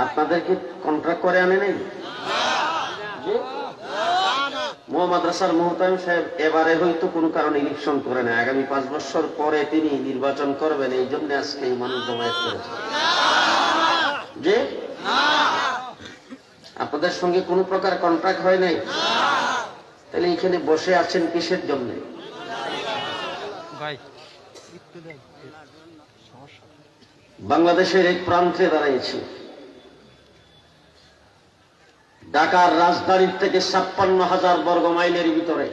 আপনাদেরকে কন্ট্রাক্ট করে আনে নাই? মাদ্রাসার মোহতামিম সাহেব এবারে হয়তো কোনো কারণে ইলেকশন করে না, আগামী 5 বছর পরে তিনি নির্বাচন করবেন, এই জন্য আজকে এই মানুষ জমায়েত করেছে। যে আপনাদের সঙ্গে কোনো প্রকার কন্ট্রাক্ট হয় নাই, তাহলে এখানে বসে আছেন কিসের জন্য? বাংলাদেশের এক প্রান্তে দাঁড়িয়েছি, ঢাকার রাজধানীর থেকে 56,000 বর্গ মাইলের ভিতরে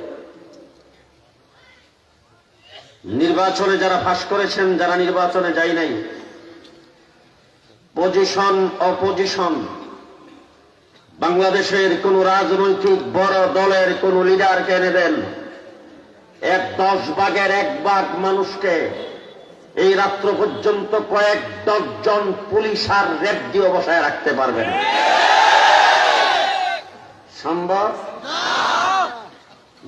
নির্বাচনে যারা ফাঁস করেছেন, যারা নির্বাচনে যায় নাই, পজিশন অপোজিশন, বাংলাদেশের কোন রাজনৈতিক বড় দলের কোন লিডারকে এনে দেন, 10 ভাগের 1 ভাগ মানুষকে এই রাত্র পর্যন্ত কয়েক ডজন পুলিশ আর র্যাব দিয়ে বসায় রাখতে পারবেন? সম্ভব?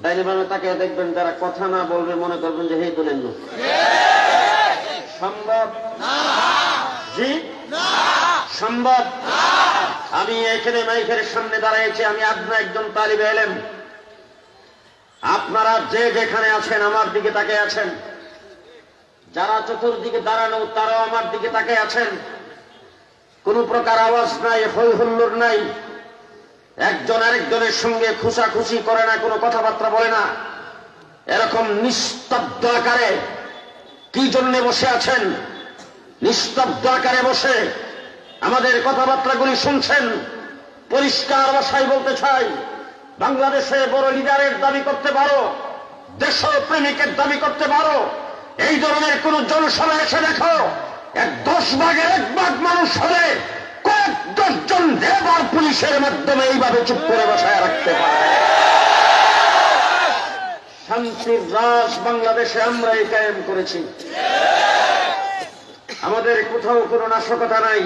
ডাইনি বামে তাকে দেখবেন, যারা কথা না বলবে মনে করবেন যে এই দলের লোক। সম্ভব? জি সম্ভব। আমি এখানে মাইকের সামনে দাঁড়িয়েছি, আমি আপনার একজন তালিবে এলেম। আপনারা যে যেখানে আছেন আমার দিকে তাকিয়ে আছেন, যারা চতুর্দিকে দাঁড়ানো তারাও আমার দিকে তাকিয়ে আছেন। কোন প্রকার আওয়াজ নাই, হই হুল্লোড় নাই, একজন আরেকজনের সঙ্গে খুশাখুশি করে না, কোনো কথাবার্তা বলে না। এরকম নিস্তব্ধ আকারে কি জন্য বসে আছেন? নিস্তব্ধ আকারে বসে আমাদের কথাবার্তাগুলি শুনছেন। পরিষ্কার ভাষায় বলতে চাই, বাংলাদেশে বড় লিডারের দাবি করতে পারো, দেশপ্রেমিকের দাবি করতে পারো, এই ধরনের কোন জনসভা এসে দেখো, 10 ভাগের 1 ভাগ মানুষ হলে কয়েক ডজন র্যাব আর পুলিশের মাধ্যমে এইভাবে চুপ করে বসায় রাখতে পারে। শান্তির রাজ বাংলাদেশে আমরাই কায়েম করেছি। আমাদের কোথাও কোনো নাশকতা নাই।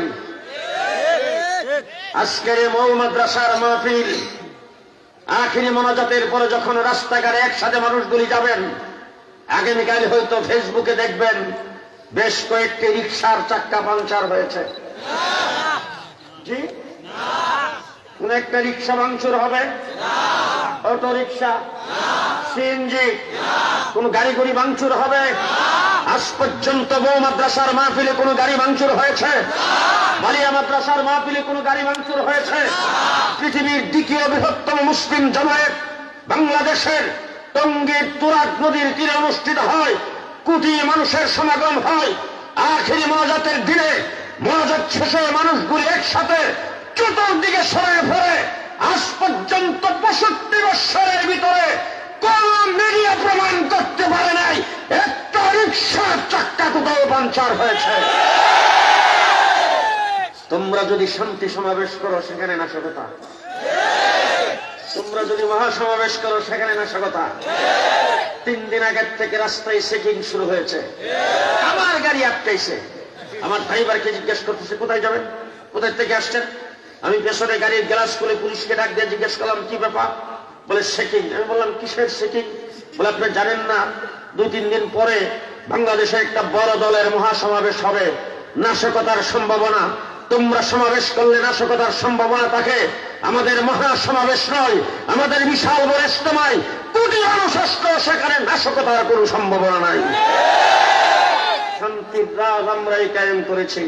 আজকের মৌ মাদ্রাসার মাহফিল, আখিরি মোনাজাতের পরে যখন রাস্তাঘাটে একসাথে মানুষগুলি যাবেন, আগামীকাল হয়তো ফেসবুকে দেখবেন বেশ কয়েকটি রিক্সার চাক্কা পাংচার হয়েছে। জি, কোন একটা রিক্সা ভাঙচুর হবে? অটো রিক্সা, সিএনজি, কোন গাড়ি গুড়ি ভাঙচুর হবে? আজ পর্যন্ত বউ মাদ্রাসার মাহফিলে কোন গাড়ি ভাঙচুর হয়েছে? বালিয়া মাদ্রাসার মাহফিলে কোন গাড়ি ভাঙচুর হয়েছে? পৃথিবীর দ্বিতীয় বৃহত্তম মুসলিম জমায়েত বাংলাদেশের টঙ্গীর তুরাগ নদীর তীরে অনুষ্ঠিত হয়, কোটি মানুষের সমাগম হয়। আখিরি মোনাজাতের দিনে মোনাজাত শেষে মানুষগুলি একসাথে চতুর্দিকে সরে ফেরে। আজ পর্যন্ত 65 বৎসরের ভিতরে কোন মিডিয়া প্রমাণ করতে পারে নাই একটা রিক্সার চাক্কা কোথাও পাংচার হয়েছে। তোমরা যদি শান্তি সমাবেশ করো সেখানে নাশকতা, তোমরা যদি মহাসমাবেশ করো সেখানে নাশকতা। 3 দিন আগের থেকে রাস্তায় চেকিং শুরু হয়েছে, আমার গাড়ি আটকাইছে। আমার ড্রাইভারকে জিজ্ঞেস করতেছে কোথায় যাবেন, কোথায় থেকে আসছেন? আমি পেছনে গাড়ির গ্লাস খুলে পুলিশকে ডাক দিয়ে জিজ্ঞেস করলাম কি ব্যাপার? বলে চেকিং। আমি বললাম কিসের চেকিং? বলে আপনি জানেন না 2-3 দিন পরে বাংলাদেশে একটা বড় দলের মহাসমাবেশ হবে, নাশকতার সম্ভাবনা। তোমরা সমাবেশ করলে নাশকতার সম্ভাবনা থাকে, আমাদের মহাসমাবেশ নয়, আমাদের বিশাল বড় ইজতেমায় কোটি মানুষ আসলো, সেখানে নাশকতার কোনো সম্ভাবনা নাই। শান্তির রাজ আমরাই কায়েম করেছি।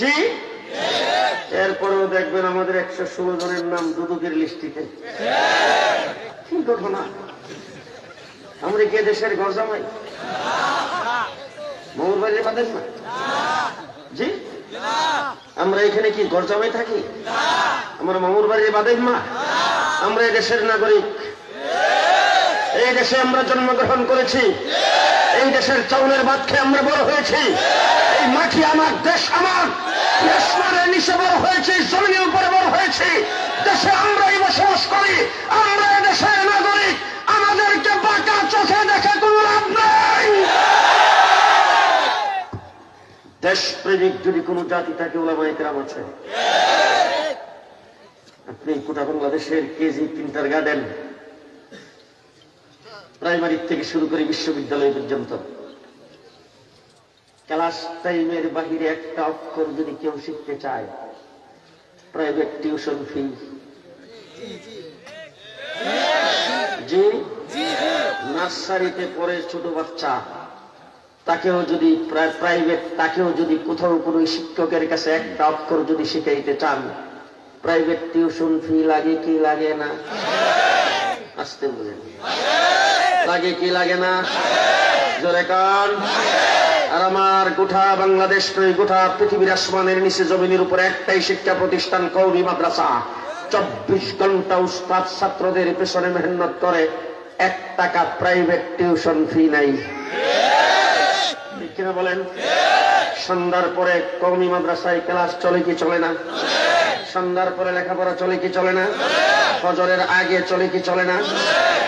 জি, এরপরেও দেখবেন আমাদের 116 জনের নাম দুদকের লিস্টিতে। কি ঘটনা? আমরা কি দেশের ঘর জামাই? মামুর বাড়ির বাদেন না? জি, আমরা এখানে কি ঘর জামাই থাকি? আমরা মামুর বাড়ির বাদেন মা? আমরা এই দেশের নাগরিক। এই দেশে আমরা জন্মগ্রহণ করেছি, এই দেশের চাউলের ভাত খেয়ে আমরা বড় হয়েছি। এই মাটি আমার, দেশ আমার, নিচে বড় হয়েছি, জমিনের উপরে বড় হয়েছি। দেশে আমরাই বসবাস করি, আমরা দেশের নাগরিক। আমাদেরকে বাঁকা চোখে দেখে কোনো লাভ নেই। দেশপ্রেমিক যদি কোনো জাতি থাকে ওলামায়ে কেরাম আছে। আপনি গোটা বাংলাদেশের কেজি, কিন্ডারগার্টেন, প্রাইমারি থেকে শুরু করে বিশ্ববিদ্যালয় পর্যন্ত ক্লাস টাইমের বাহিরে একটা অক্ষর যদি কেউ শিখতে চায়, প্রাইভেট টিউশন ফি। জি, নার্সারিতে পড়ে ছোট বাচ্চা, তাকেও যদি প্রাইভেট, তাকেও যদি কোথাও কোনো শিক্ষকের কাছে একটা অক্ষর যদি শিখাইতে চান, প্রাইভেট টিউশন ফি লাগে কি লাগে না? আসতে বলেন, লাগে কি লাগে না? জোরে কান। আর আমার গোটা বাংলাদেশ নয়, গোটা পৃথিবীর আসমানের নিচে জমিনের উপর একটাই শিক্ষা প্রতিষ্ঠান, কওমি মাদ্রাসা। 24 ঘন্টা উস্তাদ ছাত্রদের পেছনে মেহনত করে, 1 টাকা প্রাইভেট টিউশন ফি নাই। ঠিক কিনা বলেন? সন্ধ্যার পরে কওমি মাদ্রাসায় ক্লাস চলে কি চলে না? সন্ধ্যার পরে লেখাপড়া চলে কি চলে না? ফজরের আগে চলে কি চলে না?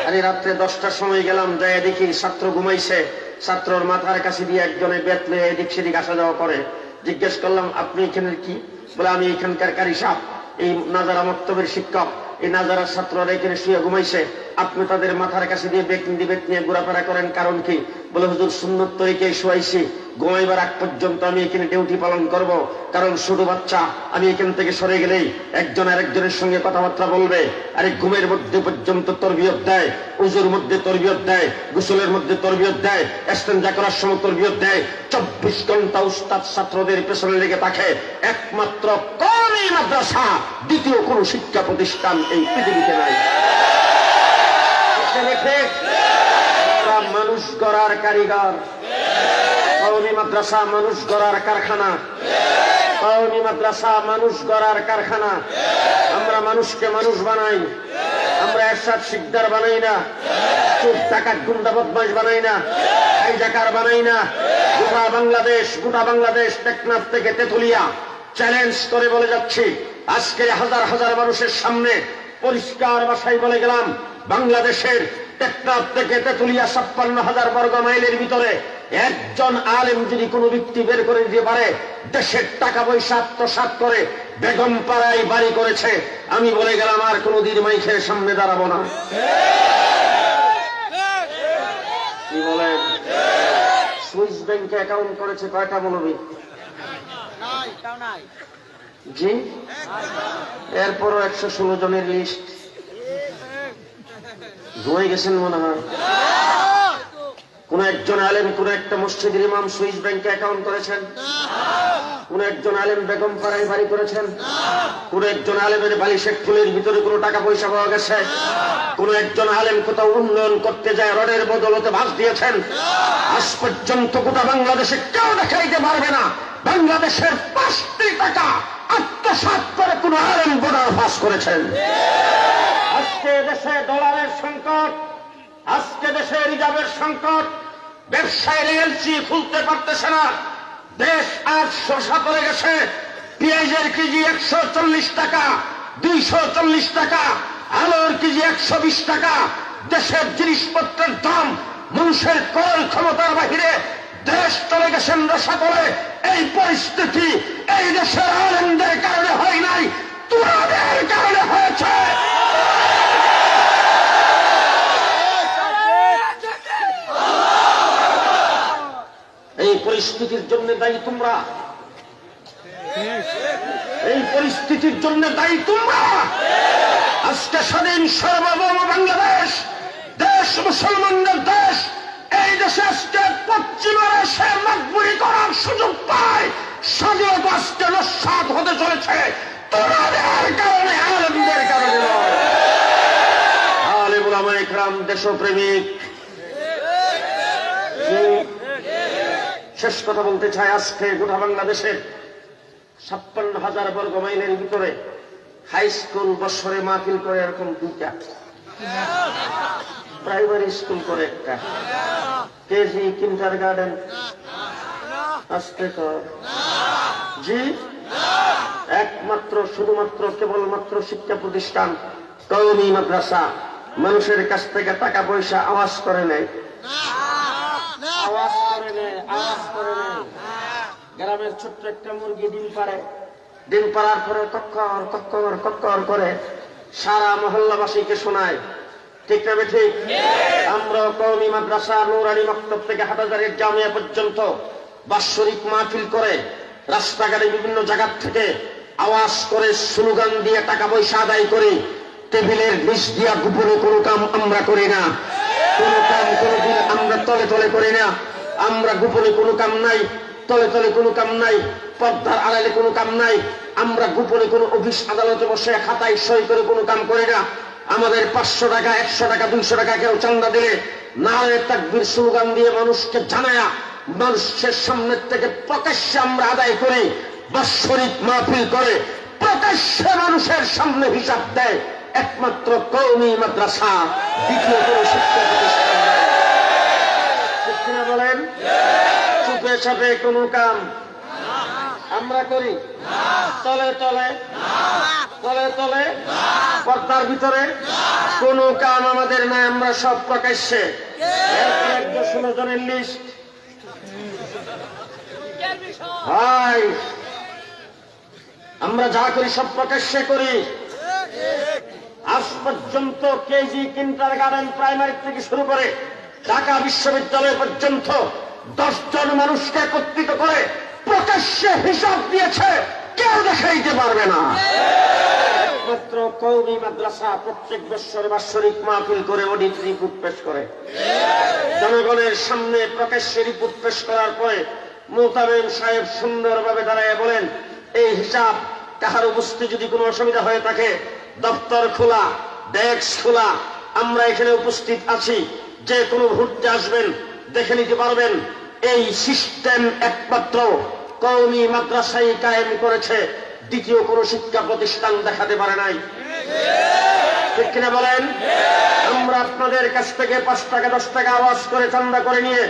আমি রাত্রে 10টার সময় গেলাম, যাই দেখি ছাত্র ঘুমাইছে। ছাত্রর মাথার কাছে দিয়ে একজনে বেত লয়ে এদিক সেদিক আসা যাওয়া করে। জিজ্ঞেস করলাম, আপনি এখানের কি? বলে, আমি এখানকার কারি সাহেব, এই নাজারা মক্তবের শিক্ষক। এই নাজারার ছাত্ররা এখানে শুয়ে ঘুমাইছে, আপনি তাদের মাথার কাছে দিয়ে বেত নিয়ে ঘোরাফেরা করেন, কারণ কি? বলে, হুজুর সুন্নত তরিকায় শুয়াইছি, ঘুমাইবার আগ পর্যন্ত আমি এখানে ডিউটি পালন করব, কারণ ছোট বাচ্চা, আমি এখান থেকে সরে গেলেই একজন আরেকজনের সঙ্গে কথাবার্তা বলবে। আরে ঘুমের মধ্যে পর্যন্ত তরবিয়ত দেয়, উজুর মধ্যে তরবিয়ত দেয়, গোসলের মধ্যে তরবিয়ত দেয়, ইস্তেনজা করার সময় তরবিয়ত দেয়। 24 ঘন্টা উস্তাদ ছাত্রদের পেছনে লেগে থাকে। একমাত্র কওমি মাদ্রাসা, দ্বিতীয় কোন শিক্ষা প্রতিষ্ঠান এই পৃথিবীতে নাই। মানুষ গড়ার কারিগর, কওমি মাদ্রাসা মানুষ গড়ার কারখানা। কওমি মাদ্রাসা মানুষ গড়ার কারখানা। আমরা মানুষকে মানুষ বানাই, আমরা এরশাদ শিকদার বানাই না, চোর ডাকাত গুন্ডা বদমাশ বানাই না, হাইজাকার বানাই না। গোটা বাংলাদেশ টেকনাফ থেকে তেতুলিয়া চ্যালেঞ্জ করে বলে যাচ্ছি, আজকে হাজার হাজার মানুষের সামনে পরিষ্কার ভাষায় বলে গেলাম, বাংলাদেশের টেকনাফ থেকে তেতুলিয়া 56,000 বর্গ মাইলের ভিতরে একজন আলেম যদি কোনো ব্যক্তি বের করে দিতে পারে, দেশের টাকা পয়সা আত্মসাৎ করে বেগম পাড়ায় বাড়ি করেছে, আমি বলে গেলাম আর কোনদিন মাইকের সামনে দাঁড়াবো না। কি বলেন? সুইস ব্যাংকে অ্যাকাউন্ট করেছে কয়টা মৌলবী? জি, এরপরও 116 জনের লিস্ট। ধুয়ে গেছেন মনে হয়। কোন একজন আলেম কোন একটা মসজিদের ইমাম সুইস ব্যাংকে অ্যাকাউন্ট করেছেন? কোন একজন আলেম বেগম পাড়ায় বাড়ি করেছেন? কোন একজন আলেমের বালিশের ফুলের ভিতরে কোনো টাকা পয়সা পাওয়া গেছে? কোন একজন আলেম কোথাও উন্নয়ন করতে যায় রডের বদলতে ভাস দিয়েছেন? আজ পর্যন্ত গোটা বাংলাদেশে কেউ দেখাইতে পারবে না বাংলাদেশের 5টি টাকা আত্মসাৎ করে কোন আলেম বোর্ডার পাস করেছেন। আজকে দেশে ডলারের সংকট, আজকে দেশে রিজার্ভের সংকট, ব্যবসায়ী এলসি খুলতে পারতেছে না, দেশ আজ শসা পড়ে গেছে, পেঁয়াজের কেজি 140 টাকা, 240 টাকা, আলুর কেজি 120 টাকা। দেশের জিনিসপত্রের দাম মানুষের ক্রয় ক্ষমতার বাহিরে, দেশ চলে গেছেন রসাতলে। এই পরিস্থিতি এই দেশের আলেমদের কারণে হয় নাই, তোমাদের কারণে হয়েছে। এই পরিস্থিতির জন্য দায়ী তোমরা, এই পরিস্থিতির জন্য দায়ী তোমরা। আজকে স্বাধীন সার্বভৌম বাংলাদেশ, দেশ মুসলমানদের দেশ, এই দেশে আজকে পশ্চিমারা সে মজবুরি করার সুযোগ পায়, স্বাধীনতা আজকে নস্যাৎ হতে চলেছে তোমাদের কারণে, আলেমদের কারণে নয়। আলেম উলামায়ে কেরাম দেশপ্রেমিক। শেষ কথা বলতে চাই, আজকে গোটা বাংলাদেশের 56,000 বর্গ মাইলের ভিতরে হাই স্কুল বছরে মাহফিল করে এরকম 2টা, প্রাইমারি স্কুল করে 1টা, কেজি কিন্ডার গার্ডেন আসতে কর। জি, একমাত্র শুধুমাত্র কেবলমাত্র শিক্ষা প্রতিষ্ঠান কওমি মাদ্রাসা মানুষের কাছ থেকে টাকা পয়সা আওয়াজ করে নেয়, আওয়াজ করে নেয়, আওয়াজ করে নেয়। গ্রামের ছোট্ট একটা মুরগি ডিম পাড়ে, ডিম পাড়ার পরে কক্কর কক্কর কক্কর করে সারা মহল্লাবাসীকে শোনায়। ঠিক না ঠিক? আমরা কওমি মাদ্রাসা নুরানি মক্তব থেকে হাটহাজারীর জামিয়া পর্যন্ত বাৎসরিক মাহফিল করে, রাস্তাঘাটে বিভিন্ন জায়গা থেকে আওয়াজ করে, স্লোগান দিয়ে টাকা পয়সা আদায় করে, টেবিলের নিচ দিয়া গোপনে কোনো কাম আমরা করি না। কোনো কাম কোনোদিন আমরা তলে তলে করি না। আমরা গোপনে কোনো কাম নাই, তলে তলে কোনো কাম নাই, পর্দার আড়ালে কোনো কাম নাই। আমরা গোপনে কোনো অফিস আদালতে বসে খাতায় সই করে কোনো কাম করি না। আমাদের 500 টাকা, 100 টাকা, 200 টাকা কেউ চান্দা দিলে নারে তাকবীর স্লোগান দিয়ে মানুষকে জানায়া মানুষের সামনে থেকে প্রকাশ্যে আমরা আদায় করি। বাৎসরিক মাহফিল করে প্রকাশ্যে মানুষের সামনে হিসাব দেয় একমাত্র কওমি মাদ্রাসা, দ্বিতীয় কোনো শিক্ষা প্রতিষ্ঠান নাই। ঠিক কিনা বলেন? চুপে চাপে কোনো কাম আমরা করি? তলে তলে, তলে তলে, পর্দার ভিতরে কোনো কাম আমাদের নাই। আমরা সব প্রকাশ্যে। 116 জনের লিস্ট ভাই, আমরা যা করি সব প্রকাশ্যে করি। আজ পর্যন্ত কেজি, কিন্ডারগার্টেন, প্রাইমারি থেকে শুরু করে ঢাকা বিশ্ববিদ্যালয় পর্যন্ত 10 জন মানুষকে একত্রিত করে প্রকাশ্যে হিসাব দিয়েছে, কেউ দেখাইতে পারবে না। একমাত্র কওমি মাদ্রাসা প্রত্যেক বছর বাৎসরিক মাহফিল করে অডিট রিপোর্ট পেশ করে। জনগণের সামনে প্রকাশ্যে রিপোর্ট পেশ করার পরে মোতাবেন সাহেব সুন্দরভাবে দাঁড়ায় বলেন, এই হিসাব কাহার বুঝতে যদি কোনো অসুবিধা হয়ে থাকে, দপ্তর খোলা, ডেস্ক খোলা, আমরা এখানে উপস্থিত আছি, যে কোনো মুহূর্তে আসবেন, দেখে নিতে পারবেন। এই সিস্টেম একমাত্র কওমি মাদ্রাসাই কায়েম করেছে, দ্বিতীয় কোনো শিক্ষা প্রতিষ্ঠান দেখাতে পারে নাই। ঠিক কিনা বলেন? আমরা আপনাদের কাছ থেকে 5 টাকা 10 টাকা আওয়াজ করে চান্দা করে নিয়ে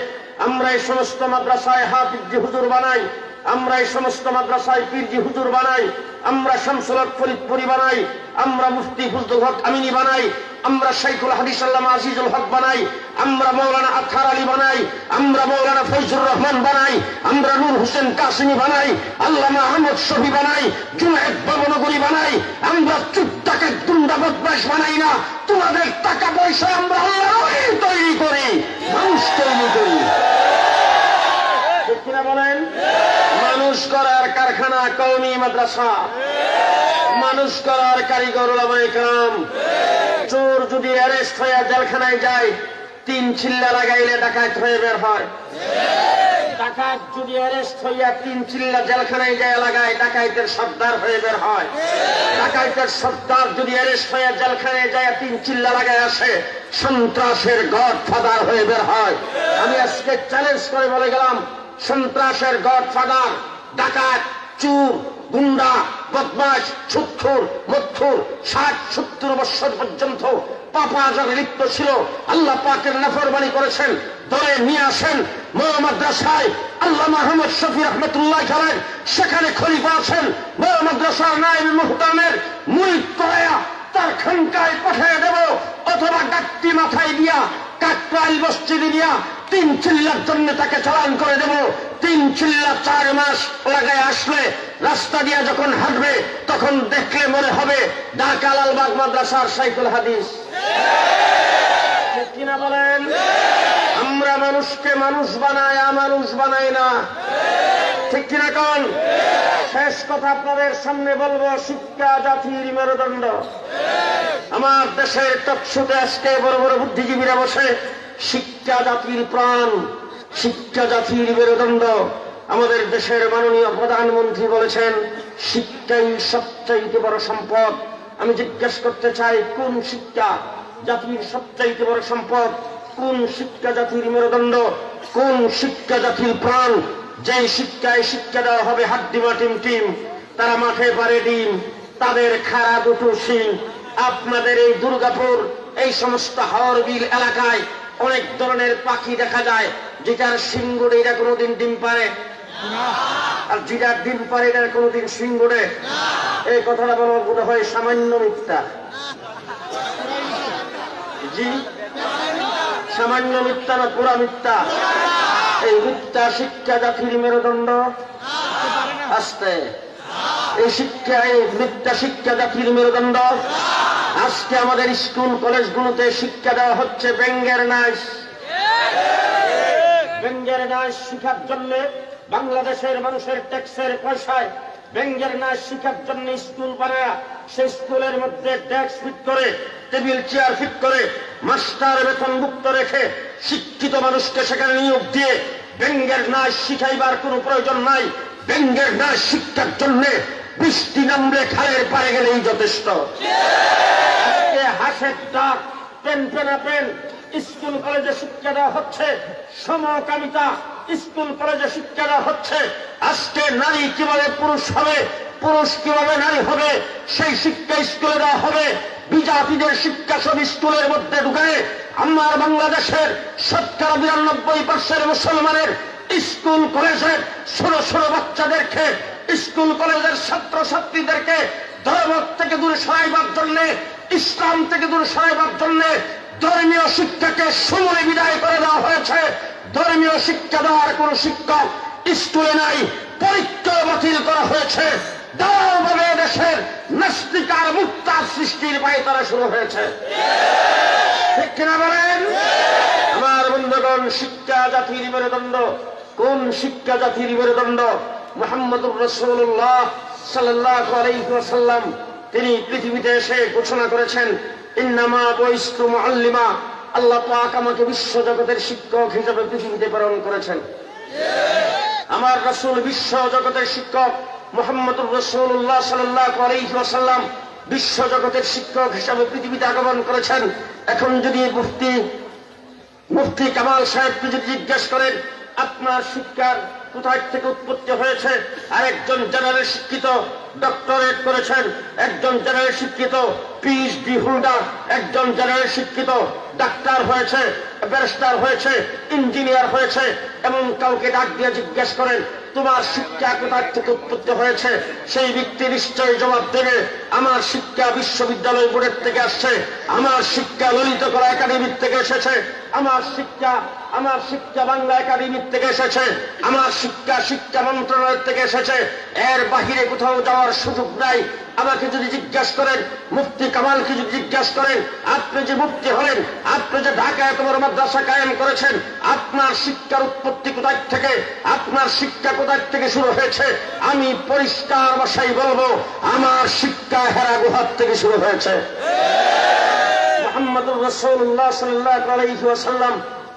আমরা এই সমস্ত মাদ্রাসায় হাফিজি হুজুর বানাই, আমরা এই সমস্ত মাদ্রাসায় পীরজি হুজুর বানাই, আমরা শামসুল হক ফরিদপুরি বানাই, আমরা মুফতি ফজলুল হক আমিনী বানাই, আমরা শাইখুল হাদিস আল্লামা আজিজুল হক বানাই, আমরা মাওলানা আতহার আলী বানাই, আমরা মাওলানা ফয়জুর রহমান বানাই, আমরা নূর হোসেন কাসিমি বানাই, আল্লামা আহমদ শফি বানাই, জুনায়েদ বাবনগরী বানাই। আমরা চুপ টাকা গুন্ডা বদমাশ বানাই না। তোমাদের টাকা পয়সা আমরা আল্লাহই তৈরি করি, মানুষ তৈরি করি। ঠিক কিনা বলেন? মানুষ করার কারখানা কওমি মাদ্রাসা, মানুষ করার কারিগর উলামায়ে কেরাম। চোর যদি অ্যারেস্ট হয়ে জেলখানায় যায়, 3 চিল্লা লাগাইলে ডাকাত হয়ে বের হয়। ডাকাত যদি অ্যারেস্ট হইয়া 3 চিল্লা জেলখানায় যায় লাগায়, ডাকাইতের সর্দার হয়ে বের হয়। ডাকাইতের সর্দার যদি অ্যারেস্ট হয়ে জেলখানায় যায় 3 চিল্লা লাগায় আসে, সন্ত্রাসের গডফাদার হয়ে বের হয়। আমি আজকে চ্যালেঞ্জ করে বলে গেলাম, সন্ত্রাসের গডফাদার, ডাকাত, চোর, গুন্ডা, বদমাশ, ছুৎখোর, মৎখোর 60-70 বছর পর্যন্ত পাপাচারে লিপ্ত ছিল, আল্লাহ পাকের নাফরমানি করেছেন, ধরে নিয়ে আসেন মাদ্রাসায়। আল্লামা আহমদ শফি রহমতুল্লাহ আলাইহি সেখানে খলিফা আছেন, মাদ্রাসার নায়েব মুহতামের মুরিদ করায়া তার খানকায় পাঠিয়ে দেব, অথবা গাট্টি মাথায় দিয়া কাকরাইল মসজিদে দিয়া 3 চিল্লার জন্য তাকে চালান করে দেব। 3 চিল্লা 4 মাস লাগায় আসলে রাস্তা দিয়া যখন হাঁটবে তখন দেখলে মনে হবে ঢাকা লালবাগ মাদ্রাসার শাইখুল হাদিস। ঠিক কিনা বলেন? আমরা মানুষকে মানুষ বানাই, মানুষ বানাই না। ঠিক কিনা কোন? শেষ কথা আপনাদের সামনে বলবো, শিক্ষা জাতির মেরুদণ্ড। আমার দেশের টকশোতে আজকে বড় বড় বুদ্ধিজীবীরা বসে শিক্ষা জাতির প্রাণ, শিক্ষা জাতির মেরুদণ্ড। আমাদের দেশের মাননীয় প্রধানমন্ত্রী বলেছেন শিক্ষাই সবচাইতে বড় সম্পদ। আমি জিজ্ঞেস করতে চাই, কোন শিক্ষা জাতির সবচাইতে বড় সম্পদ? কোন শিক্ষা জাতির মেরুদণ্ড? কোন শিক্ষা জাতির প্রাণ? যে শিক্ষায় শিক্ষা দেওয়া হবে হাড্ডিমা টিম টিম, তারা মাঠে পারে ডিম, তাদের খাড়া দুটো শিং। আপনাদের এই দুর্গাপুর এই সমস্ত হাওরবিল এলাকায় অনেক ধরনের পাখি দেখা যায়, যেটার সিংগুড়ে এরা কোনোদিন ডিম পারে, আর যেটার ডিম পারে এটার কোনোদিন সিংগুড়ে। এই কথাটা বলা মনে হয় সামান্য মিথ্যা। জি, সামান্য মিথ্যা না পুরা মিথ্যা? এই মিথ্যা শিক্ষা জাতির মেরুদণ্ড। আস্তে এই শিক্ষা, এই মিথ্যা শিক্ষা জাতির মেরুদণ্ড। আজকে আমাদের স্কুল কলেজগুলোতে শিক্ষা দেওয়া হচ্ছে ব্যঙ্গের নাচ। ব্যঙ্গের নাচ শিখার জন্য বাংলাদেশের মানুষের ট্যাক্সের পয়সায় ব্যঙ্গের নাচ শিখার জন্য স্কুল বানায় সেই স্কুলের মধ্যে ডেস্ক ফিট করে, টেবিল চেয়ার ফিট করে, মাস্টার বেতনভুক্ত রেখে শিক্ষিত মানুষকে সেখানে নিয়োগ দিয়ে ব্যঙ্গের নাচ শিখাইবার কোনো প্রয়োজন নাই। ব্যঙ্গের নাচ শিক্ষার জন্য বৃষ্টি নামলে খালের পাড়ে গেলেই যথেষ্ট। হাসের ডাক, পেন পেনা পেন স্কুল কলেজে শিক্ষা দেওয়া হচ্ছে, সমকামিতা স্কুল কলেজে শিক্ষা দেওয়া হচ্ছে। আজকে নারী কিভাবে পুরুষ হবে, পুরুষ কিভাবে নারী হবে, সেই শিক্ষা স্কুলে দেওয়া হবে। বিজাতিদের শিক্ষা সব স্কুলের মধ্যে ঢুকায় আমার বাংলাদেশের ৯৯% মুসলমানের স্কুল কলেজের ছোট ছোট বাচ্চাদেরকে, স্কুল কলেজের ছাত্র ছাত্রীদেরকে ধর্ম থেকে দূরে সরাইবার জন্য, ইসলাম থেকে দূরে সরাইবার জন্য ধর্মীয় শিক্ষাকে সমূলে বিদায় করে দেওয়া হয়েছে। ধর্মীয় শিক্ষা দেওয়ার কোন শিক্ষক স্কুলে নাই, পরীক্ষা বাতিল করা হয়েছে। দারুণভাবে দেশের নাস্তিকার মুক্তার সৃষ্টির পায়তারা শুরু হয়েছে। ঠিক কিনা বলেন? আমার বন্ধুগণ, শিক্ষা জাতির মেরুদণ্ড। কোন শিক্ষা জাতির মেরুদণ্ড? মুহাম্মদুর রাসূলুল্লাহ সাল্লাল্লাহু আলাইহি ওয়াসাল্লাম তিনি পৃথিবীতে এসে ঘোষণা করেছেন, ইন্নামা বুইস্তু মুআল্লিমা। আল্লাহ পাক আমাকে বিশ্ব জগতের শিক্ষক হিসেবে পৃথিবীতে প্রেরণ করেছেন। আমার রাসূল বিশ্ব জগতের শিক্ষক। মুহাম্মদুর রাসূলুল্লাহ সাল্লাল্লাহু আলাইহি ওয়াসাল্লাম বিশ্ব জগতের শিক্ষক হিসেবে পৃথিবীতে আগমন করেছেন। এখন যদি মুফতি কামাল সাহেবকে যদি জিজ্ঞেস করেন আপনার শিক্ষার কোথায় থেকে উৎপত্তি হয়েছে, আরেকজন জেনারেল শিক্ষিত ডক্টরেট করেছেন, একজন জেনারেল শিক্ষিত পিএইচডি হোল্ডার, একজন জেনারেল শিক্ষিত ডাক্তার হয়েছে, ব্যারিস্টার হয়েছে, ইঞ্জিনিয়ার হয়েছে, এমন কাউকে ডাক দিয়ে জিজ্ঞেস করেন তোমার শিক্ষা কোথায় থেকে উৎপত্তি হয়েছে, সেই ব্যক্তি নিশ্চয়ই জবাব দেবে আমার শিক্ষা বিশ্ববিদ্যালয় বোর্ডের থেকে আসছে, আমার শিক্ষা ললিত কলা একাডেমির থেকে এসেছে, আমার শিক্ষা বাংলা একাডেমির থেকে এসেছে, আমার শিক্ষা মন্ত্রণালয় থেকে এসেছে। এর বাহিরে কোথাও যাওয়ার সুযোগ নাই। আমাকে যদি জিজ্ঞাসা করেন, মুফতি কামালকে যদি জিজ্ঞাসা করেন আপনি যে মুফতি হলেন, আপনি যে ঢাকায় এত বড় মাদ্রাসা কায়েম করেছেন, আপনার শিক্ষার উৎপত্তি কোথায় থেকে, আপনার শিক্ষা কোথায় থেকে শুরু হয়েছে, আমি পরিষ্কার ভাষায় বলবো আমার শিক্ষা হেরা গুহার থেকে শুরু হয়েছে। মুহাম্মদুর রাসূলুল্লাহ সাল্লাল্লাহু আলাইহি ওয়াসাল্লাম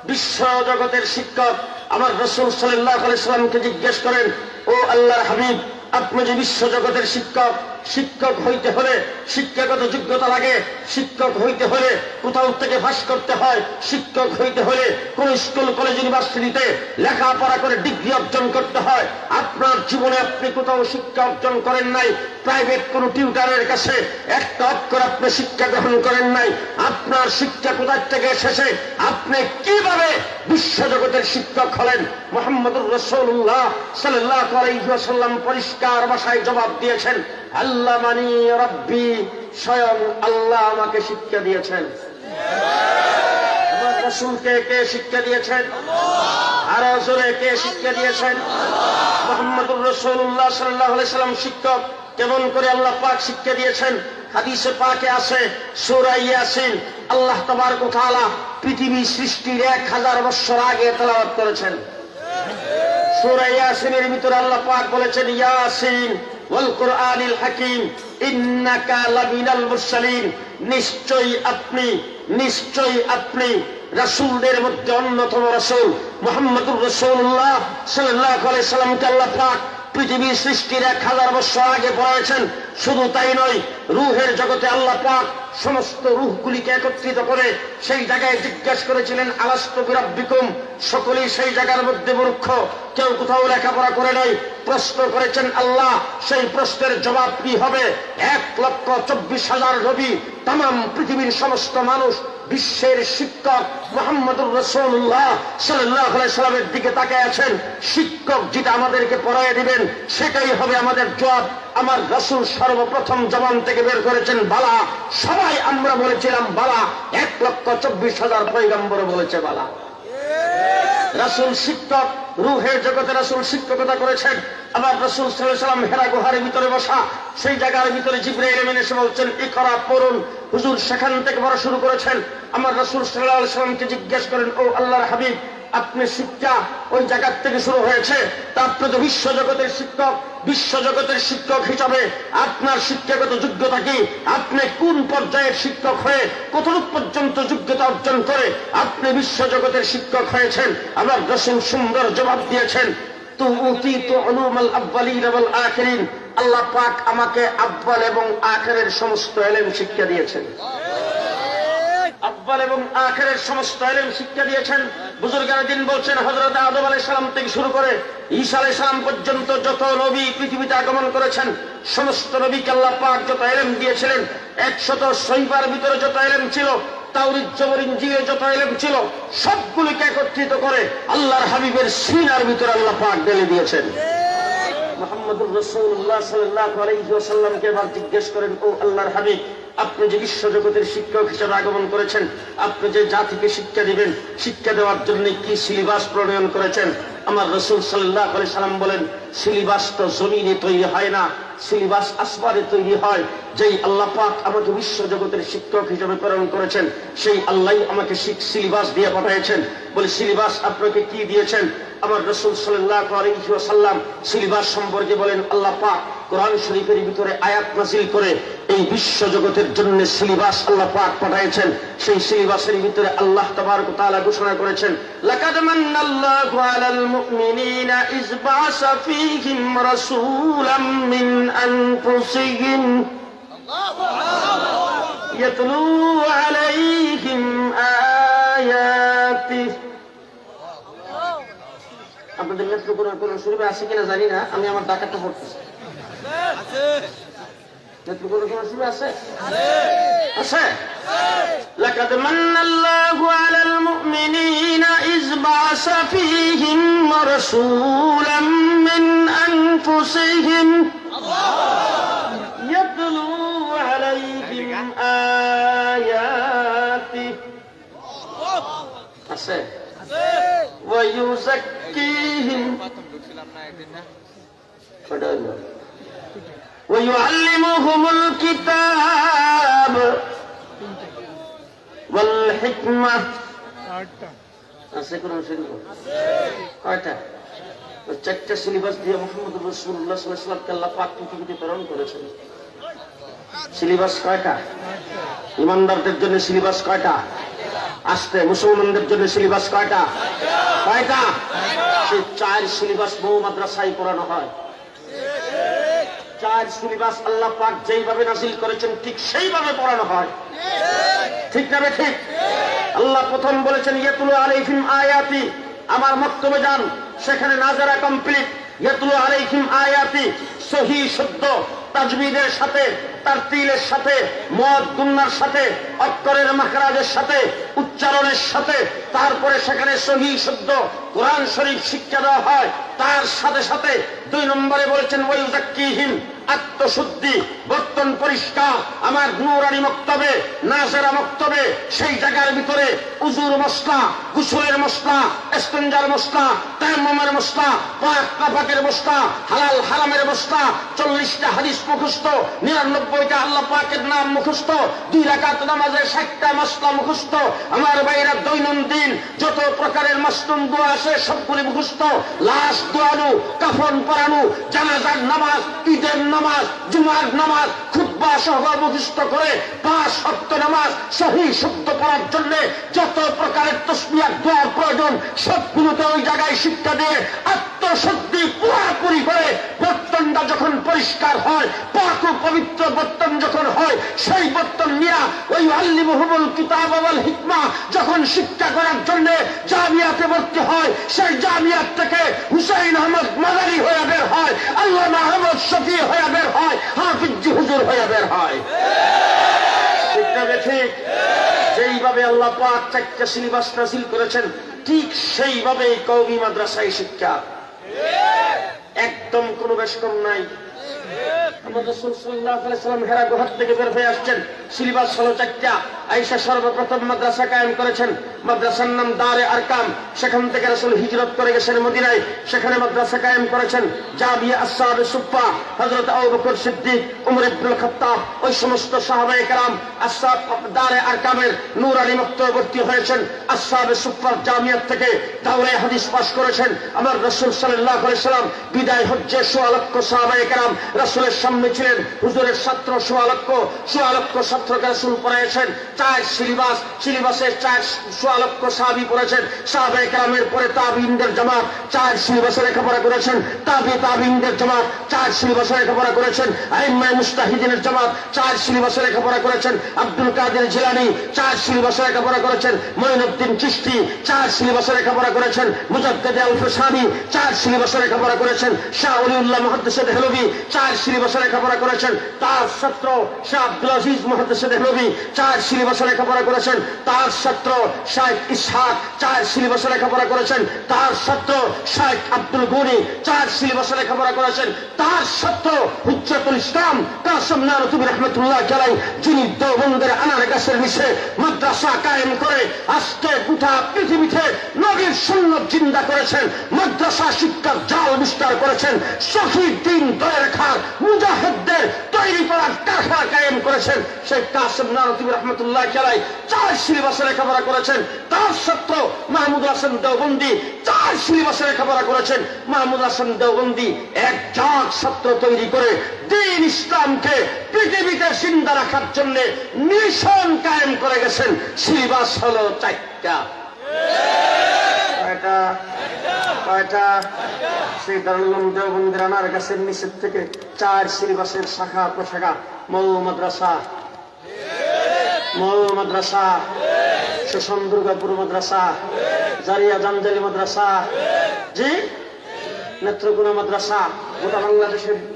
বিশ্ব জগতের শিক্ষক। আমার রাসূল সাল্লাল্লাহু আলাইহি ওয়াসাল্লামকে জিজ্ঞেস করেন, ও আল্লাহর হাবিব, আপনি যে বিশ্ব জগতের শিক্ষক, শিক্ষক হইতে হলে শিক্ষাগত যোগ্যতা লাগে, শিক্ষক হইতে হলে কোথাও থেকে পাস করতে হয়, শিক্ষক হইতে হলে কোন স্কুল কলেজ ইউনিভার্সিটিতে লেখাপড়া করে ডিগ্রি অর্জন করতে হয়। আপনার জীবনে আপনি কোথাও শিক্ষা অর্জন করেন নাই, প্রাইভেট কোন টিউটারের কাছে একটা অক্ষর আপনি শিক্ষা গ্রহণ করেন নাই। আপনার শিক্ষা কোথায় থেকে এসেছে, আপনি কিভাবে বিশ্ব জগতের শিক্ষক হলেন? মুহাম্মদুর রাসূলুল্লাহ সাল্লাল্লাহু আলাইহি ওয়াসাল্লাম পরিষ্কার ভাষায় জবাব দিয়েছেন, আল্লামানি রাব্বি, স্বয়ং আল্লাহ আমাকে শিক্ষা দিয়েছেন। আমার রাসূলকে কে শিক্ষা দিয়েছেন? আর জোরে কে শিক্ষা দিয়েছেন? মুহাম্মদুর রাসূলুল্লাহ সাল্লাল্লাহু আলাইহি ওয়াসাল্লাম শিক্ষক। কেমন করে আল্লাহ পাক শিক্ষা দিয়েছেন? হাদিসে পাকে আছে, সূরা ইয়াসিন আল্লাহ তাবারক ওয়া তাআলা পৃথিবী সৃষ্টির 1000 বছর আগে তেলাওয়াত করেছেন। সূরা ইয়াসিনের ভিতরে আল্লাহ পাক বলেছেন, ইয়াসিন ওয়াল কুরআনিল হাকিম ইন্নাকা লামিনাল মুরসালিন, নিশ্চয়ই আপনি রাসূলদের মধ্যে অন্যতম রাসূল। মুহাম্মদুর রাসূলুল্লাহ সাল্লাল্লাহু আলাইহি সাল্লামকে আল্লাহ পাক পৃথিবী সৃষ্টির 1000 বছর আগে পড়াইছেন। শুধু তাই নয়, রূহের জগতে আল্লাহ পাক সমস্ত রূহগুলিকে একত্রিত করে সেই জায়গায় জিজ্ঞাসা করেছিলেন, আলাস্তু বিরাব্বিকুম। সকলেই সেই জায়গার মধ্যে মূর্খ, কেউ কোথাও লেখাপড়া করে নাই। প্রশ্ন করেছেন আল্লাহ, সেই প্রশ্নের জবাব কি হবে? 1,24,000 নবী, তাম পৃথিবীর সমস্ত মানুষ, বিশ্বের শিক্ষক মুহাম্মদুর রাসূলুল্লাহ সাল্লাল্লাহু আলাইহি সাল্লামের দিকে তাকিয়ে আছেন। শিক্ষক যেটা আমাদেরকে পড়াইয়া দিবেন সেটাই হবে আমাদের জবাব। আমার রাসূল সর্বপ্রথম জবান থেকে বের করেছেন বালা। সবাই আমরা বলেছিলাম বালা, 1,24,000 পয়গম্বর বলেছে বালা। রাসূল শিক্ষক, রূহের জগতে রাসূল শিক্ষকতা করেছেন। আবার রাসূল সাল্লাল্লাহু আলাইহি ওয়াসাল্লাম হেরা গুহার ভিতরে বসা, সেই জায়গার ভিতরে জিবরাইল আমিন এসে বলছেন, ইকরা, পড়ুন। হুজুর সেখান থেকে পড়া শুরু করেছেন। আমার রাসূল সাল্লাল্লাহু আলাইহি ওয়াসাল্লামকে জিজ্ঞেস করেন, ও আল্লাহর হাবিব, আপনি শিক্ষা ওই জায়গার থেকে শুরু হয়েছে। তা আপনি তো বিশ্বজগতের শিক্ষক, বিশ্বজগতের শিক্ষক হিসাবে আপনার শিক্ষাগত যোগ্যতা কি? আপনি কোন পর্যায়ের শিক্ষক হয়ে কতটুকু পর্যন্ত যোগ্যতা অর্জন করে আপনি বিশ্বজগতের শিক্ষক হয়েছেন? আমার রাসূল সুন্দর জবাব দিয়েছেন, তু উতীতু উলুমাল আউয়ালিন ওয়াল আখিরিন। আল্লাহ পাক আমাকে আব্বাল এবং আখিরের সমস্ত ইলম শিক্ষা দিয়েছেন। আব্বাল এবং আখিরের সমস্ত ইলম শিক্ষা দিয়েছেন। বুজুর্গানে দিন বলছেন, হযরত আদম আলাইহিস সালাম থেকে শুরু করে ঈসা আলাইহিস সালাম পর্যন্ত যত নবী পৃথিবীতে আগমন করেছেন, সমস্ত নবীকে আল্লাহ পাক যত ইলম দিয়েছিলেন, 100 ভিতরে যত ইলম ছিল, তাওরীত জবর ইনজিলে যত ইলম ছিল, সবগুলোকে একত্রিত করে আল্লাহর হাবিবের সিনার ভিতরে আল্লাহ পাক ঢেলে দিয়েছেন। মুহাম্মদুর রাসূলুল্লাহ সাল্লাল্লাহু আলাইহি ওয়াসাল্লামকে এবার জিজ্ঞেস করেন, ও আল্লাহর হাবিব, আপনি যে বিশ্বজগতের শিক্ষক হিসেবে আগমন করেছেন, আপনি যে জাতিকে শিক্ষা দিবেন, শিক্ষা দেওয়ার জন্য কি সিলেবাস প্রণয়ন করেছেন? আমার রাসূল সাল্লাল্লাহু আলাইহি ওয়াসাল্লাম বলেন, সিলেবাস তো জমিনে তৈরি হয় না, সিলেবাস আসমানে তৈরি হয়। যেই আল্লাহ পাক আমাকে বিশ্বজগতের শিক্ষক হিসেবে প্রেরণ করেছেন, সেই আল্লাহই আমাকে সিলেবাস দিয়ে পাঠিয়েছেন। বলে, সিলেবাস আপনাকে কি দিয়েছেন? আমার রাসূল সাল্লাল্লাহু আলাইহি ওয়াসাল্লাম সিলেবাস সম্পর্কে বলেন, আল্লাহ পাক কোরআন শরীফের ভিতরে আয়াত নাযিল করে এই বিশ্বজগতের জন্য সিলেবাস আল্লাহ পাক পাঠিয়েছেন। সেই সিলেবাসের ভিতরে আল্লাহ তাবারক ওয়া তাআলা ঘোষণা করেছেন, লাকাদ মান্নাল্লাহু আলাল মুমিনিনা ইয বা'সা ফীহিম রাসূলাম মিন আনফুসিহিম ইয়াতলু আলাইহিম আয়াতিহি। আপনাদের নেত্রকোনার কোন শরীফে আছে কিনা জানি না, আমি আমার ডাকাতটা পড়তেছি। নেত্রকোনার কোন শরীফে আছে? আছে। লাকাদ মান্নাল্লাহু আলাল মুমিনিনা ইয বা'সা ফীহিম রাসূলাম মিন আনফুসিহিম ইয়াতলু আলাইহিম আয়াতিহি। আছে। ويزكيهم ويعلمهم الكتاب والحكمة। আছে কোন শরীফ? কয়টা? চারটা সিলেবাস দিয়ে মুহাম্মদুর রাসূলুল্লাহ সাল্লাল্লাহু আলাইহি ওয়াসাল্লামকে আল্লাহ পাক পৃথিবীতে প্রেরণ করেছেন। সিলেবাস কয়টা? ইমানদারদের জন্য সিলেবাস কয়টা? আসতে মুসলমানদের জন্য সিলেবাস কয়টা? কয়টা? সেই 4 সিলেবাস বহু মাদ্রাসায় পড়ানো হয়। 4 সিলেবাস আল্লাহ পাক যেইভাবে নাযিল করেছেন ঠিক সেইভাবে পড়ানো হয়। ঠিক না ঠিক? আল্লাহ প্রথম বলেছেন, ইয়াতুলু আলাইহিম আয়াতি। আমার মক্তবে যান, সেখানে নাজারা কমপ্লিট। ইয়াতুলু আলাইহিম আয়াতি সহিহ শুদ্ধ তাজবিদের সাথে, তারতিলের সাথে, মদ গুন্নার সাথে, অক্ষরের মাখরাজের সাথে, উচ্চারণের সাথে, তারপরে সেখানে সহিহ শুদ্ধ কোরআন শরীফ শিক্ষা দেওয়া হয়। তার সাথে সাথে 2 নম্বরে বলেছেন, ওয়ায়ুযাক্কিহিম, আত্মশুদ্ধি, বর্তন পরিষ্কার। আমার নূরানি মক্তবে, নাজেরা মক্তবে, সেই জায়গার ভিতরে উজুর মশলা, গোসলের মশলা, ইস্তেঞ্জার মশলা, তায়াম্মুমের মশলা, পাক নাপাকের মশলা, হালাল হারামের মশলা, 40টা হাদিস মুখস্থ, 99টা আল্লাহ পাকের নাম মুখস্থ, 2 রাকাত নামাজের 60টা মশলা মুখস্থ। আমার ভাইরা দৈনন্দিন যত প্রকারের মাসনুন দোয়া আছে সবগুলি মুখস্থ। লাশ দোয়ানো, কাফন পরানো, জানাজার নামাজ, ঈদের নামাজ, জুমার নামাজ, খুতবা সহ মুখস্থ করে 5 ওয়াক্ত নামাজ সহিহ শুদ্ধ পড়ার জন্য যত প্রকারের তাসবিহ দোয়ার প্রয়োজন সবগুলোতে ওই জায়গায় শিক্ষা দিয়ে আত্মশুদ্ধি পুরোপুরি করে বর্তনটা যখন পরিষ্কার হয়, পাক ও পবিত্র বর্তন যখন হয়, সেই বর্তন নিয়ে ওই আল্লিমুহুমুল কিতাব ওয়াল হিকমা যখন শিক্ষা করার জন্য জামিয়াতে ভর্তি হয়, সেই জামিয়াত থেকে হুসাইন আহমদ মাদানী হয়ে বের হয়, আল্লামা আহমদ শফি হয়ে বের হয়, হাফিজ হুজুর হয়ে বের হয়। ঠিক না ঠিক? যেইভাবে আল্লাহ পাক 4টা সিলেবাস নাযিল করেছেন, ঠিক সেইভাবে কওমি মাদ্রাসায় শিক্ষা। একদম কোনো বেশ কম নাই। আমাদের রাসূল সাল্লাল্লাহু আলাইহি ওয়াসাল্লাম হেরা গুহা থেকে বের হয়ে আসছেন, সিলেবাস হলো 4টা। আয়েশা সর্বপ্রথম মাদ্রাসা কায়েম করেছেন, মাদ্রাসার নাম দারে আরকাম। সেখান থেকে রাসূল হিজরত করে গেছেন মদিনায়, সেখানে মাদ্রাসা কায়েম করেছেন। জামিয়া আসহাবে সুফফা, হযরত আবু বকর সিদ্দিক, উমর ইবনুল খাত্তাব, ওই সমস্ত সাহাবায়ে কেরাম আসহাব দারে আরকামের নূরানী মক্তবে ভর্তি হয়েছেন। আসহাবে সুফফার জামিয়া থেকে দাওরায়ে হাদিস পাশ করেছেন। আমার রাসূল সাল্লাল্লাহু আলাইহি ওয়াসাল্লাম বিদায় হজ্জে 1.5 লক্ষ সাহাবায়ে কেরাম রাসূলের সামনে ছিলেন। হুজুরের ছাত্র 1.5 লক্ষ ছাত্রকে রাসূল পড়াইছেন। 4 সিলেবাসে 1.5 লক্ষ সাহাবী পড়েছেন। সাহাবায়ে কেরামের পরে তাবিঈনদের জামাত 4 সিলেবাসে লেখাপড়া করেছেন। তাবিঈনদের জামাত 4 সিলেবাসে লেখাপড়া করেছেন। আইম্মায়ে মুজতাহিদিনের জামাত 4 সিলেবাসে লেখাপড়া করেছেন। আব্দুল কাদের জিলানী 4 সিলেবাসে লেখাপড়া করেছেন। মঈনুদ্দিন চিশতি 4 সিলেবাসে লেখাপড়া করেছেন। মুজাদ্দিদ আল ফুসানি 4 সিলেবাসে লেখাপড়া করেছেন। শাহ ওলিউল্লাহ মুহাদ্দিস দেহলভী 4 সিলেবাসে লেখাপড়া করেছেন। তার ছাত্র শাহ আব্দুল আজিজ মুহাদ্দিস দেহলভী 4 সিলেবাসে লেখাপড়া করেছেন। তার ছাত্র শাইখ ইসহাক 4 সিলেবাসে লেখাপড়া করেছেন। তার ছাত্র শাইখ আব্দুল গনি 4 সিলেবাসে লেখাপড়া করেছেন। তার ছাত্র হুজ্জাতুল ইসলাম কাসেম নানুতুবি রাহমাতুল্লাহ আলাইহি, যিনি দেওবন্দের আনার গাছের নিচে মাদ্রাসা কায়েম করে আজকে গোটা পৃথিবীতে নবীর সুন্নাত জিন্দা করেছেন, মাদ্রাসা শিক্ষার জাল বিস্তার করেছেন, শহীদ দিন ধরে রাখার মুজাহিদদের তৈরি করার কারখানা কায়েম করেছেন। সেই কাসেম নানুতুবি রাহমাতুল্লাহ আলাইহি 4 সিলেবাসে লেখাপড়া করেছেন। তার ছাত্র মাহমুদ হাসান দেওবন্দি 4 সিলেবাসে লেখাপড়া করেছেন। মাহমুদ হাসান দেওবন্দি একজন ছাত্র তৈরি করে দ্বীন ইসলামকে পৃথিবীতে জিন্দা রাখার জন্য মিশন কায়েম করে গেছেন। সিলেবাস হলো 4টা। কয়টা? সেই দারুল উলুম দেওবন্দের আনার গাছের নিচের থেকে 4 সিলেবাসের শাখা প্রশাখা, মৌ মাদ্রাসা, শোষণ দুর্গাপুর মাদ্রাসা, জারিয়া জামজালি মাদ্রাসা, জি নেত্রকোনা মাদ্রাসা,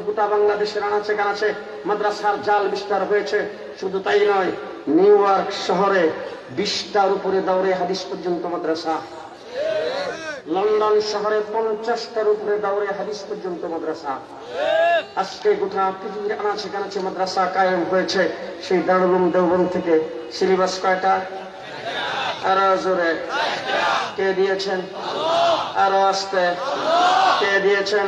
গোটা বাংলাদেশের আনাচে কানাচে মাদ্রাসার জাল বিস্তার হয়েছে। শুধু তাই নয়, নিউ ইয়র্ক শহরে 20টার উপরে দাওরে হাদিস পর্যন্ত মাদ্রাসা, লন্ডন শহরে 50টার উপরে দাওরে হাদিস পর্যন্ত মাদ্রাসা। আজকে গোটা পৃথিবীর আনাচে কানাচে মাদ্রাসা কায়েম হয়েছে। সেই দারুল উলুম দেওবন্দ থেকে সিলেবাস কয়টা? আরো জোরে কে দিয়েছেন? আরো আস্তে কে দিয়েছেন?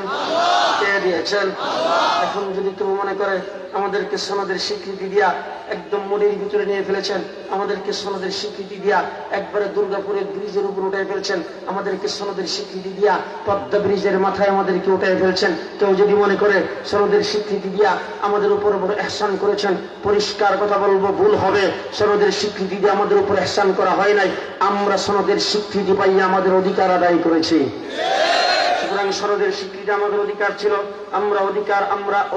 এখন যদি কেউ মনে করে আমাদেরকে সনদের স্বীকৃতি দিয়া একদম মোড়ের ভিতরে নিয়ে ফেলেছেন, আমাদেরকে সনদের স্বীকৃতি দিয়া একবারে দুর্গাপুরের ব্রিজের উপর উঠে ফেলছেন, আমাদেরকে সনদের স্বীকৃতি দিয়া পদ্মা ব্রিজের মাথায় আমাদেরকে উঠে ফেলছেন, কেউ যদি মনে করে সনদের স্বীকৃতি দিয়া আমাদের উপর বড় ইহসান করেছেন, পরিষ্কার কথা বলবো, ভুল হবে। সনদের স্বীকৃতি দিয়ে আমাদের উপর ইহসান করা হয় নাই, আমরা সনদের স্বীকৃতি পাইয়া আমাদের অধিকার আদায় করেছি। সুতরাং সনদের স্বীকৃতি আমাদের অধিকার ছিল, আমরা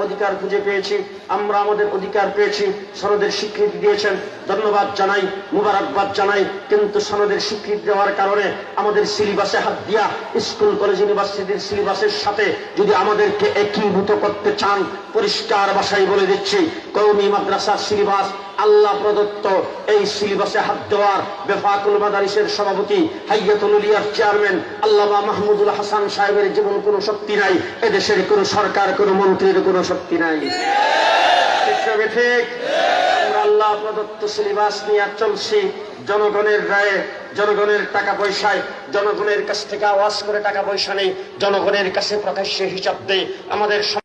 অধিকার খুঁজে পেয়েছি, আমরা আমাদের অধিকার পেয়েছি। সনদের স্বীকৃতি দিয়েছেন, ধন্যবাদ জানাই, মুবারকবাদ জানাই। কিন্তু সনদের স্বীকৃতি দেওয়ার কারণে আমাদের সিলেবাসে হাত দিয়া স্কুল কলেজ ইউনিভার্সিটির সিলেবাসের সাথে যদি আমাদেরকে একীভূত করতে চান, পরিষ্কার ভাষায় বলে দিচ্ছি, কওমি মাদ্রাসার সিলেবাস আল্লাহ প্রদত্ত। এই সিলেবাসে হাত দেওয়ার বেফাকুল মাদারিসের সভাপতি, হাইয়াতুল উলিয়ার চেয়ারম্যান আল্লামা মাহমুদুল হাসান সাহেবের জীবন কোনো শক্তি নাই, এদেশের কোনো সরকার, কোনো মন্ত্রীর কোনো শক্তি নাই। ঠিক, আমরা আল্লাহ প্রদত্ত সিলেবাস নিয়ে চলছি জনগণের রায়ে, জনগণের টাকা পয়সায়, জনগণের কাছ থেকে আওয়াজ করে টাকা পয়সা নেই, জনগণের কাছে প্রকাশ্যে হিসাব দেয়। আমাদের